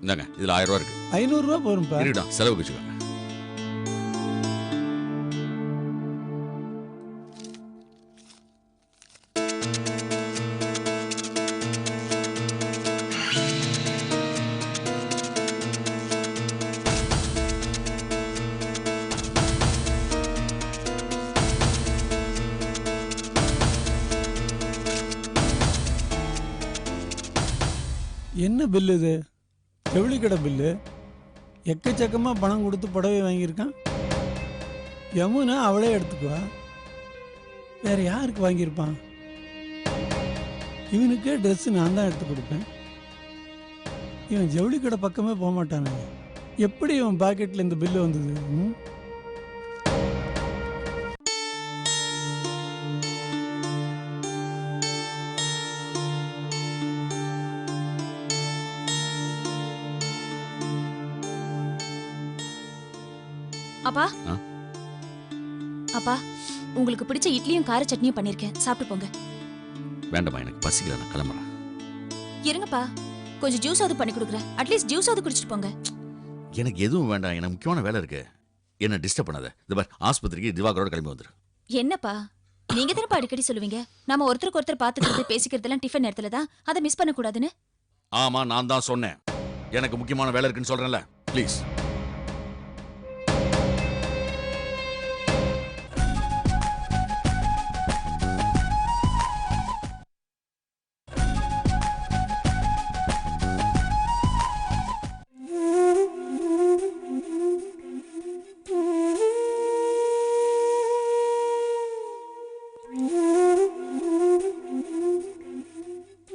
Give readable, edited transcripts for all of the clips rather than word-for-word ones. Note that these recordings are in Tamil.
இந்தாங்க இதுல 1000 ரூபா இருக்கு. 500 ரூபா போரும்பா. இருடா செலவுக்கு வச்சுக்கோங்க. என்ன பில்லு இது? ஜவுளி கடை பில்லு. எக்கச்சக்கமாக பணம் கொடுத்து புடவை வாங்கியிருக்கான். யமுனா அவளே எடுத்துக்குவா. வேற யாருக்கு வாங்கியிருப்பான்? இவனுக்கே ட்ரெஸ்ஸு நான் தான் எடுத்து கொடுப்பேன். இவன் ஜவுளி கடை பக்கமே போக மாட்டானே. எப்படி இவன் பாக்கெட்டில் இந்த பில்லு வந்தது? அப்பா அப்பா, உங்களுக்கு பிடிச்ச இட்லியும் கார சட்னியும் பண்ணிருக்கேன், சாப்பிட்டு போங்க. வேண்டாமா, எனக்கு பசிக்கல, நான் கிளம்புறேன். இருங்கப்பா, கொஞ்சம் ஜூஸாவது பண்ணி கொடுக்குறேன். அட்லீஸ்ட் ஜூஸாவது குடிச்சிட்டு போங்க. எனக்கு எதுவும் வேண்டாம், எனக்கு முக்கியமான வேலை இருக்கு. என்ன டிஸ்டர்ப் பண்ணாத. இந்த பார், ஆஸ்பத்திரிக்கு திவாகரோட கிளம்பி வந்துரு. என்னப்பா, நீங்க தானப்பா அடிக்கடி சொல்லுவீங்க நம்ம ஒருத்தருக்கு ஒருத்தர் பாத்துக்கிறது பேசிக்கிறதெல்லாம் டிஃபன் நேரத்துல தான், அதை மிஸ் பண்ண கூடாதுன்னு. ஆமா, நான் தான் சொன்னேன். எனக்கு முக்கியமான வேலை இருக்குன்னு சொல்றேன்ல. ப்ளீஸ்.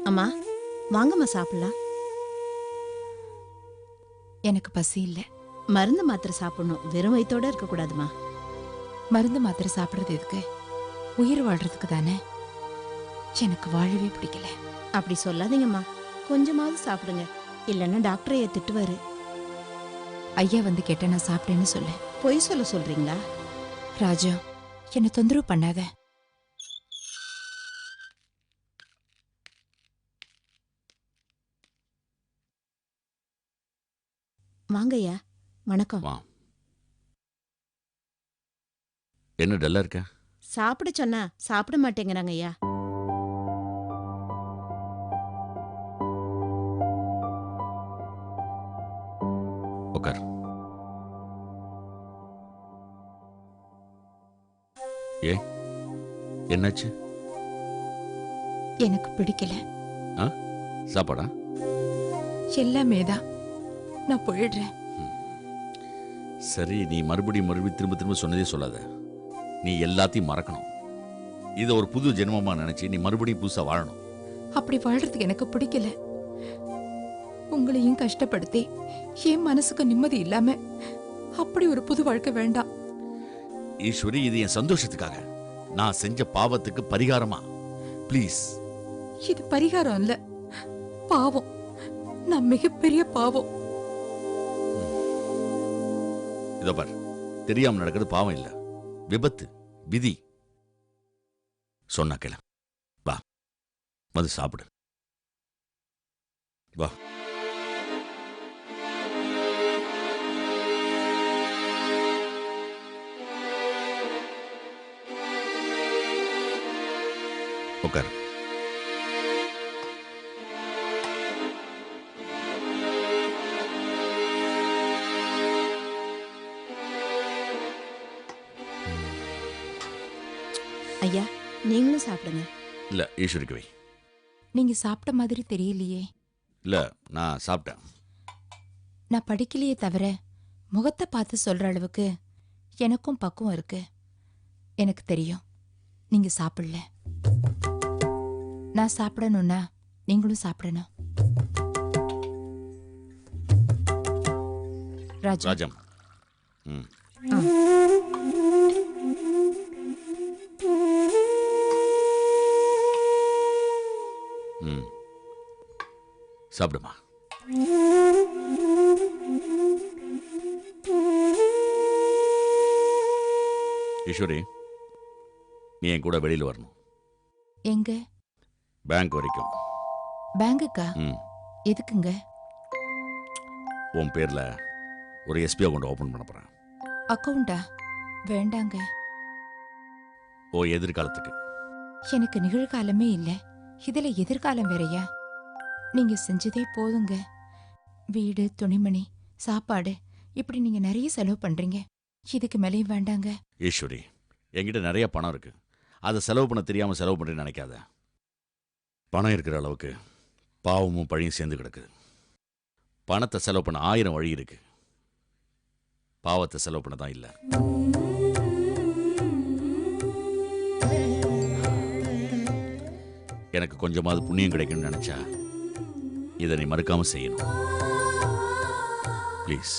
அம்மா வாங்கம்மா சாப்பிடலாம். எனக்கு பசி இல்லை. மருந்து மாத்திரை சாப்பிடணும், வெறும் வயித்தோட இருக்க கூடாதுமா. மருந்து மாத்திரை சாப்பிட்றது எதுக்கு? உயிர் வாழ்றதுக்கு தானே. எனக்கு வாழவே பிடிக்கல. அப்படி சொல்லாதீங்கம்மா, கொஞ்சமாவது சாப்பிடுங்க, இல்லைன்னா டாக்டரைய திட்டுவாரு. ஐயா வந்து கேட்ட நான் சாப்பிட்டேன்னு சொல்லு. பொய் சொல்றீங்களா? ராஜு, என்னை தொந்தரவு பண்ணாத. வாங்கய்யா. வணக்கம். என்ன டல்லா இருக்க? சாப்பிட சொன்னா சாப்பிட மாட்டேங்கிறாங்க ஐயா. உட்கார். ஏ என்னாச்சு? எனக்கு பிடிக்கல. சாப்பாடா? எல்லாமே தான். நான் போயிடுறேன். சரி, நீ மறுபடியும் திரும்ப திரும்ப சொன்னதே சொல்லாத. நீ எல்லாத்தையும் மறக்கணும். இதை ஒரு புது ஜென்மமா நினைச்சு நீ மறுபடியும் புதுசா வாழணும். அப்படி வாழ்றதுக்கு எனக்கு பிடிக்கல. உங்களையும் கஷ்டப்படுத்தி என் மனசுக்கு நிம்மதி இல்லாம அப்படி ஒரு புது வாழ்க்கை வேண்டாம். ஈஸ்வரி, இது என் சந்தோஷத்துக்காக, நான் செஞ்ச பாவத்துக்கு பரிகாரமா. ப்ளீஸ். இது பரிகாரம் இல்ல, பாவம். நான் மிகப்பெரிய பாவம். இதோ பார், தெரியாம நடக்கிறது பாவம் இல்ல, விபத்து, விதி. சொன்னா கேள. வா, மது சாப்பிடு. வா. உட்கார். ஐயா, நீங்களும் சாப்பிடுங்க. இல்ல, ஈஸ்வரிக்கு வை. நீங்க சாப்பிட்ட மாதிரி தெரியலையே. இல்ல, நான் சாப்பிட்டேன். நான் படிக்கலையே தவிர முகத்தை பார்த்து சொல்ற அளவுக்கு எனக்கும் பக்குவம் இருக்கு. எனக்கு தெரியும் நீங்க சாப்பிடல. நான் சாப்பிடணும்னா நீங்களும் சாப்பிடணும். ராஜம். சாப்பிடுமா. ஈஸ்வரி, நீ என் கூட வெளியில் வரணும். எங்க? பேங்க் வரைக்கும். பேங்குக்கா? எதுக்குங்க? உன் பேர்ல ஒரு எஸ்பி அக்கௌண்ட் ஓபன் பண்ண போறேன். அக்கவுண்டா? வேண்டாங்க. ஓ எதிர்காலத்துக்கு. எனக்கு நிகழ்காலமே இல்ல, இதுல எதிர்காலம் வேறயா? நீங்க செஞ்சதே போதுங்க. வீடு, துணிமணி, சாப்பாடு, இப்படி நீங்க நிறைய செலவு பண்றீங்க. இதுக்கு மேலேயும் வேண்டாங்க. ஈஸ்வரி, என்கிட்ட நிறைய பணம் இருக்கு. அதை செலவு பண்ண தெரியாம செலவு பண்றேன்னு நினைக்காத. பணம் இருக்கிற அளவுக்கு பாவமும் பழியும் சேர்ந்து கிடக்குது. பணத்தை செலவு பண்ண 1000 வழி இருக்கு. பாவத்தை செலவு பண்ண தான் இல்லை. எனக்கு கொஞ்சமாவது புண்ணியம் கிடைக்கும்னு நினைச்சா இதை நீ மறுக்காம செய்யணும். ப்ளீஸ்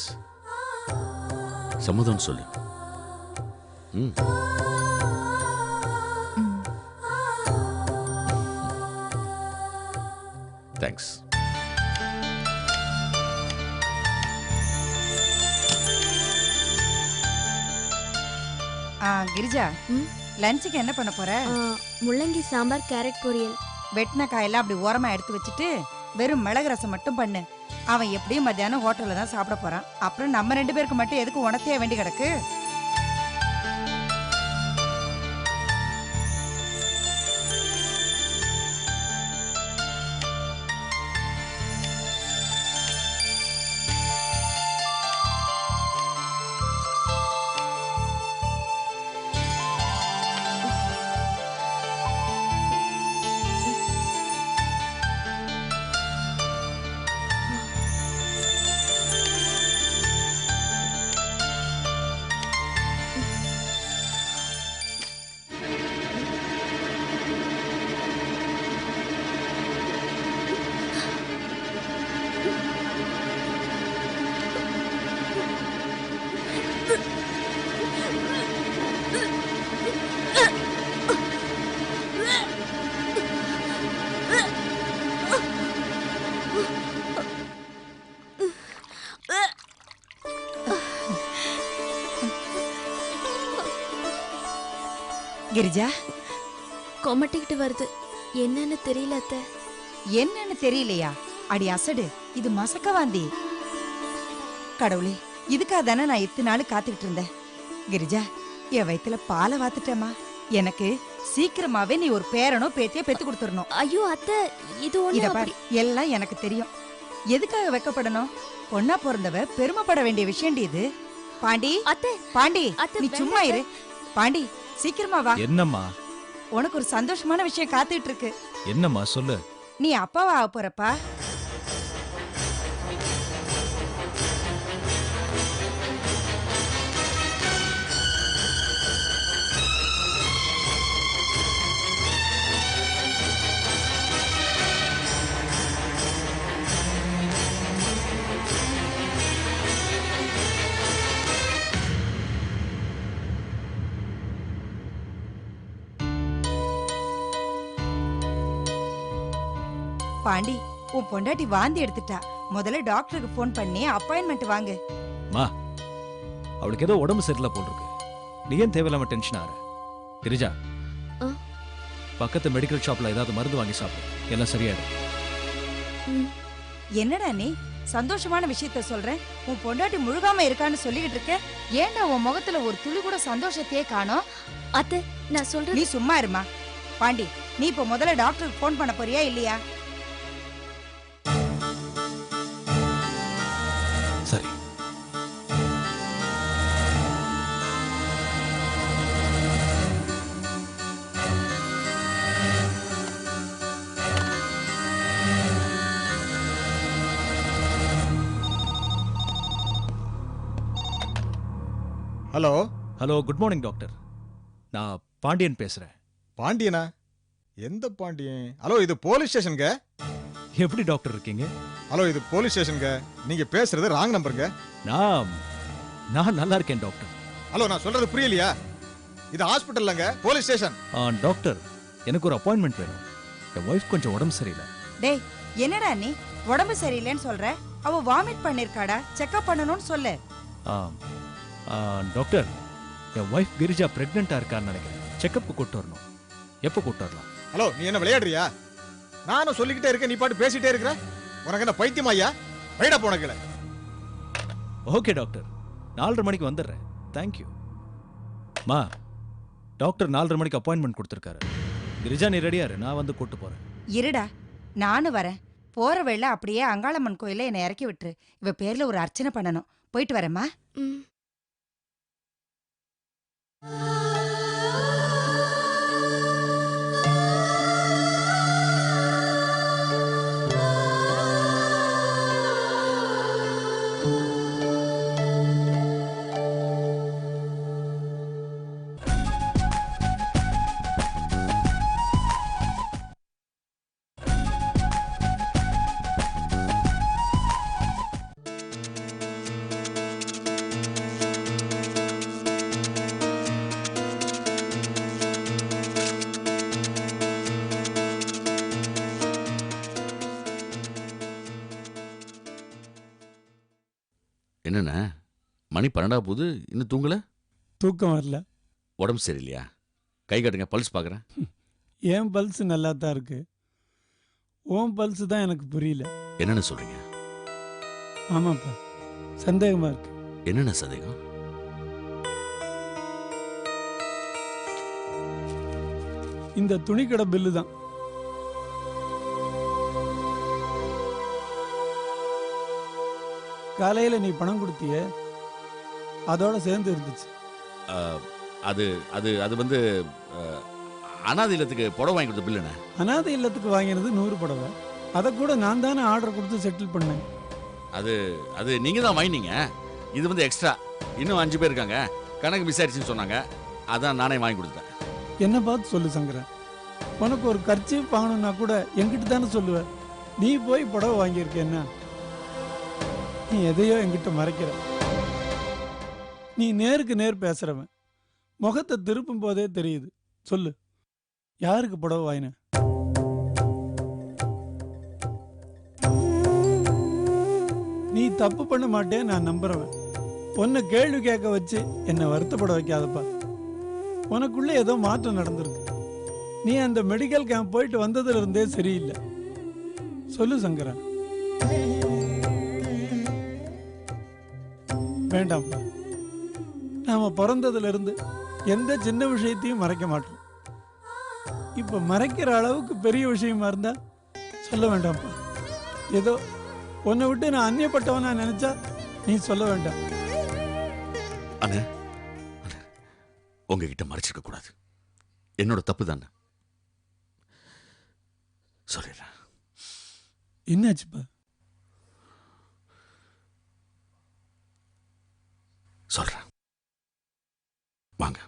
சம்மதம் சொல்லு. ம். தேங்க்ஸ். கிரிஜா, லஞ்சுக்கு என்ன பண்ண போற? முள்ளங்கி சாம்பார், கேரட் பொரியல். வெட்டின காயெல்லாம் அப்படி ஓரமா எடுத்து வச்சுட்டு வெறும் மிளகு ரசம் மட்டும் பண்ணு. அவன் எப்படியும் மத்தியானம் ஹோட்டல்ல தான் சாப்பிட போறான். அப்புறம் நம்ம 2 பேருக்கு மட்டும் எதுக்கு உனத்தையே வேண்டி கிடக்கு? கிரிஜா, கொமட்டிக்கிட்டு வருது. என்னன்னு தெரியல அத்தை. என்னன்னு தெரியலையா? அடி அசடு, இது மசக்கவாந்தி. கடவுளே, இதுக்காக தானே நான் இத்தனை நாள் காத்துக்கிட்டு இருந்தேன். கிரிஜா, என் வயித்துல பாலை வாத்துட்டேமா. எனக்கு சீக்கிரமாவே நீ ஒரு பேரனோ பேத்தியோ பெத்து கொடுத்துடணும். ஐயோ அத்தை, இது இத ஒண்ணு பாரு, எல்லாம் எனக்கு தெரியும். எதுக்காக வெக்கப்படணும்? பொண்ணா பிறந்தவ பெருமைப்பட வேண்டிய விஷயம் இது. பாண்டி, அத்தை. பாண்டி, அத்தை, நீ சும்மா இரு. பாண்டி, சீக்கிரமா வா. என்னம்மா? உனக்கு ஒரு சந்தோஷமான விஷயம் காத்துட்டு இருக்கு. என்னம்மா சொல்லு. நீ அப்பாவா ஆக போறப்பா. பாண்டி, உன் பொண்டாட்டி வாந்தி எடுத்துட்டா. முதல்ல டாக்டருக்கு போன் பண்ணி அப்பாயின்மெண்ட் வாங்கு. மா, அவளுக்கு ஏதோ உடம்பு சரியில்லை போல் இருக்கு. நீ ஏன் தேவையில்லாம டென்ஷன் ஆற? கிரிஜா, ஆ? பக்கத்து மெடிக்கல் ஷாப்ல ஏதாவது மருந்து வாங்கி சாப்பிடு, எல்லாம் சரியாயிடும். என்னடா நீ சந்தோஷமான விஷயத்த சொல்றேன், உன் பொண்டாட்டி முழுகாம இருக்கான்னு சொல்லிக்கிட்டு இருக்க. ஏன்டா உன் முகத்துல ஒரு துளி கூட சந்தோஷத்தையே காணோம்? அத்தை, நான் சொல்றேன். நீ சும்மா இருமா. பாண்டி, நீ இப்ப முதல்ல டாக்டருக்கு போன் பண்ண போறியா இல்லையா? சரி. Hello. Hello, good morning doctor. நான் பாண்டியன் பேசுறேன். பாண்டியனா? எந்த பாண்டியன்? ஹலோ, இது போலீஸ் ஸ்டேஷனுங்க. எப்படி டாக்டர் இருக்கீங்க? ஹலோ, இது போலீஸ் ஸ்டேஷனுங்க. நீங்க பேசுறது ராங் நம்பருங்க. நான் நல்லா இருக்கேன் டாக்டர். ஹலோ, நான் சொல்றது புரியலையா? இது ஹாஸ்பிட்டல்லங்க, போலீஸ் ஸ்டேஷன். டாக்டர், எனக்கு ஒரு அப்பாயின்மெண்ட் வேணும். என் ஒய்ஃப் கொஞ்சம் உடம்பு சரியில்லை. டேய், என்னடா நீ உடம்பு சரியில்லைன்னு சொல்ற? அவ வாமிட் பண்ணிருக்காடா, செக்அப் பண்ணணும்னு சொல்லு. டாக்டர், என் ஒய்ஃப் கிரிஜா பிரெக்னெண்டா இருக்கான்னு நினைக்கிறேன். செக்கப்புக்கு கூட்டு வரணும். எப்போ கூட்டு வரலாம்? ஹலோ, நீ என்ன விளையாடுறியா? நானும் சொல்லிக்கிட்டே இருக்கேன், நீ பாட்டு பேசிட்டே இருக்கிற. உனக்கு என்ன பைத்தியமாய்யா? வைடா போனக்கல. ஓகே டாக்டர், 4:30 மணிக்கு வந்துடுறேன். தேங்க்யூ. மா, டாக்டர் 4:30 மணிக்கு அப்பாயின்மெண்ட் கொடுத்துருக்காரு. கிரிஜா நீ ரெடியாரு, நான் வந்து கூட்டு போறேன். இருடா, நானும் வரேன். போற வேளை அப்படியே அங்காளம்மன் கோயில என்னை இறக்கி விட்டுரு. இவ பேர்ல ஒரு அர்ச்சனை பண்ணணும். போயிட்டு வரேம்மா. ம். என்னண்ணே மணி 12 போகுது, இன்னும் தூங்கல? தூக்கம் வரல. உடம்பு சரியில்லையா? கை காட்டுங்க, பல்ஸ் பார்க்குறேன். என் பல்ஸ் நல்லா தான் இருக்கு. உன் பல்ஸ் தான் எனக்கு புரியல. என்னென்ன சொல்றீங்க? ஆமாப்பா, சந்தேகமா இருக்கு. என்னென்ன சந்தேகம்? இந்த துணிக்கடை பில்லு தான். காலையில நீ பணம் கொடுத்தியே, அதோட சேர்ந்து இருந்துச்சு. அது அது அது வந்து அனாதை இல்லத்துக்கு புடவை வாங்கி கொடுத்த பில்லுண்ணே. அனாதை இல்லத்துக்கு வாங்கினது 100 புடவை. அதை கூட நான் தானே ஆர்டர் கொடுத்து செட்டில் பண்ணேன். அது அது நீங்க தான் வாங்கினீங்க. இது வந்து எக்ஸ்ட்ரா. இன்னும் 5 பேர் இருக்காங்க, கணக்கு விசாரிச்சுன்னு சொன்னாங்க. அதான் நானே வாங்கி கொடுத்தேன். என்ன பார்த்து சொல்லு சங்கரன். உனக்கு ஒரு கர்ச்சீஃப் வாங்கணும்னா கூட என்கிட்ட தானே சொல்லுவ. நீ போய் புடவை வாங்கியிருக்க என்ன? நீ எதையோ என்கிட்ட மறைக்கிற. நீ நேருக்கு நேர் பேசுறவன். முகத்தை திருப்பும் போதே தெரியுது. சொல்லு, யாருக்கு புடவை வாங்கின? நீ தப்பு பண்ண மாட்டே நான் நம்புறவன். உன்னை கேள்வி கேட்க வச்சு என்னை வருத்தப்பட வைக்காதப்பா. உனக்குள்ள ஏதோ மாற்றம் நடந்திருக்கு. நீ அந்த மெடிக்கல் கேம்ப் போயிட்டு வந்ததுல இருந்தே சரியில்லை. சொல்லு சங்கரன். வேண்டாம்ப்பா, நாம பிறந்ததுல இருந்து எந்த சின்ன விஷயத்தையும் மறைக்க மாட்டோம். இப்ப மறைக்கிற அளவுக்கு பெரிய விஷயமா இருந்தா சொல்ல வேண்டாம்ப்பா. ஏதோ உன்னை விட்டு நான் அந்நியப்பட்டவனா நினைச்சா நீ சொல்ல வேண்டாம். அண்ணே, உங்ககிட்ட மறைச்சிருக்க கூடாது. என்னோட தப்பு தானே. சொல்லிடுறேன். என்னாச்சுப்பா? சொல்றேன், வாங்க.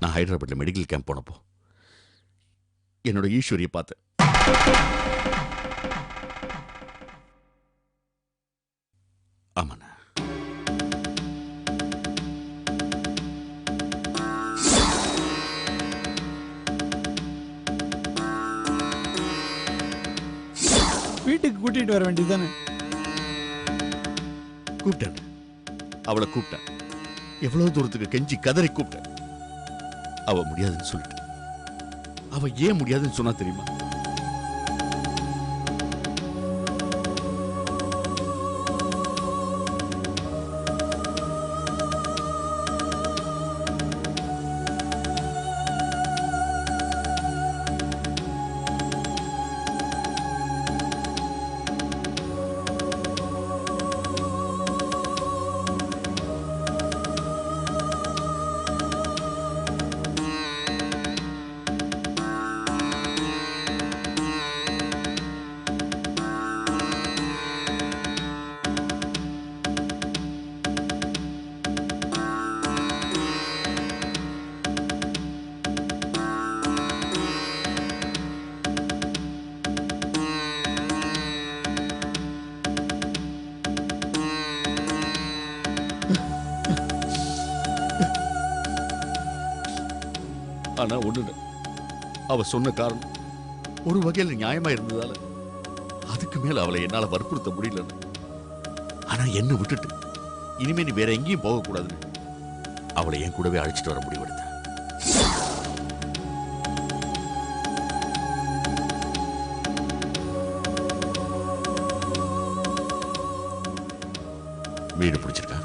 நான் ஹைதராபாத்ல மெடிக்கல் கேம்ப் போனப்போ என்னோட ஈஸ்வரியை பார்த்தேன். ஆமாண்ணா, வீட்டுக்கு கூட்டிட்டு வர வேண்டியதானே? கூப்பிட்டேன். அவளை கூப்பிட்டேன். எவ்வளவு தூரத்துக்கு கெஞ்சி கதறி கூப்பிட்டேன். அவ முடியாதுன்னு சொல்லிட்டு. அவ ஏன் முடியாதுன்னு சொன்னா தெரியுமா? ஆனா ஒண்ணு, அவ சொன்ன காரணம் ஒரு வகையில் நியாயமா இருந்ததால அதுக்கு மேல அவளை என்னால வற்புறுத்த முடியல. ஆனா என்ன விட்டுட்டு இனிமே நீ வேற எங்கேயும் போக கூடாதுன்னு அவளை என் கூடவே அழைச்சிட்டு வர முடிவெடுத்தேன். வீடு பிடிச்சிருக்கா?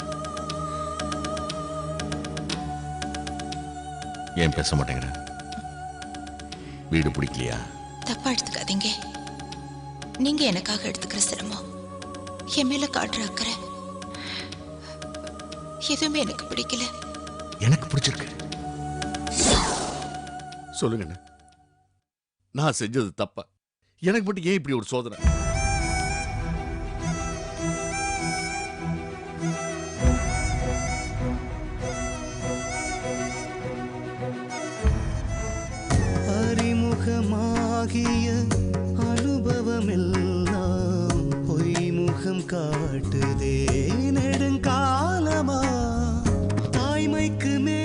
ஏன் பேச மாட்டேங்கிற? வீடு பிடிக்கலையா? தப்பா எடுத்துக்காதீங்க. நீங்க எனக்காக எடுத்துக்கிற சிரமம், என் மேல காட்டுற அக்கறை எதுவுமே எனக்கு பிடிக்கல. எனக்கு பிடிச்சிருக்கு. சொல்லுங்க அண்ணா, நான் செஞ்சது தப்பா? எனக்கு மட்டும் ஏன் இப்படி ஒரு சோதனை? அறிமுகமாகிய அனுபவமெல்லாம் பொய்முகம் காட்டுதே நெடுங்காலமா தாய்மைக்கு மே